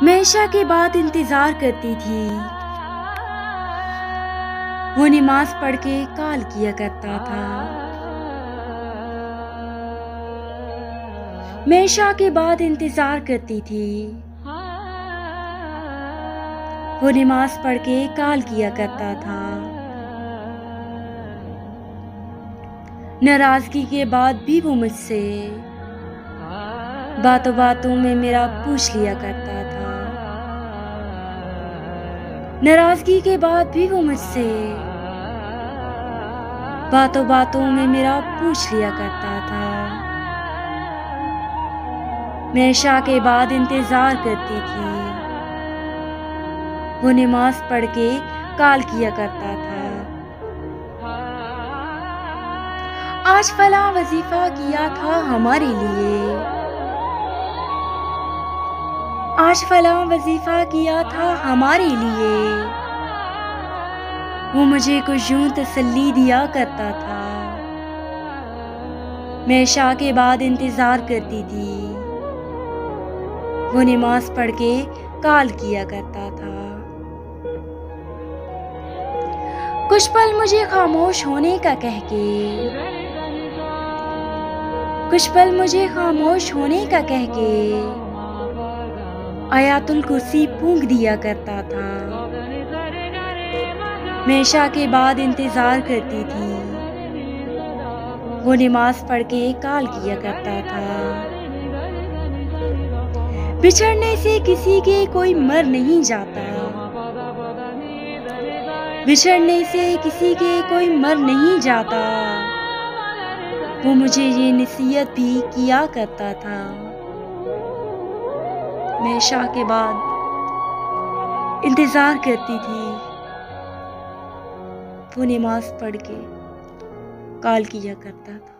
मैं इशा के बाद इंतजार करती थी, वो नमाज पढ़ के काल किया करता था। मैं इशा के बाद इंतजार करती थी, वो नमाज पढ़ के काल किया करता था। नाराजगी के बाद भी वो मुझसे बातों बातों में मेरा पूछ लिया करता था। नाराजगी के बाद भी वो मुझसे बातों बातों में मेरा पूछ लिया करता था। मैं इशा के बाद इंतजार करती थी, वो नमाज पढ़ के काल किया करता था। आज फला वजीफा किया था हमारे लिए, आज फला वजीफा किया था हमारे लिए। वो मुझे कुछ यूं तसल्ली दिया करता था। मैं इशा के बाद इंतजार करती थी, वो नमाज पढ़ के काल किया करता था। कुछ पल मुझे खामोश होने का कह के, कुछ पल मुझे खामोश होने का कह के आयातुल कुर्सी फूंक दिया करता था। मैं इशा के बाद इंतजार करती थी, वो नमाज पढ़ के काल किया करता था। बिछड़ने से किसी के कोई मर नहीं जाता, बिछड़ने से किसी के कोई मर नहीं जाता। वो मुझे ये नसीहत भी किया करता था। मैं इशा के बाद इंतजार करती थी, वो नमाज पढ़ के काल किया करता था।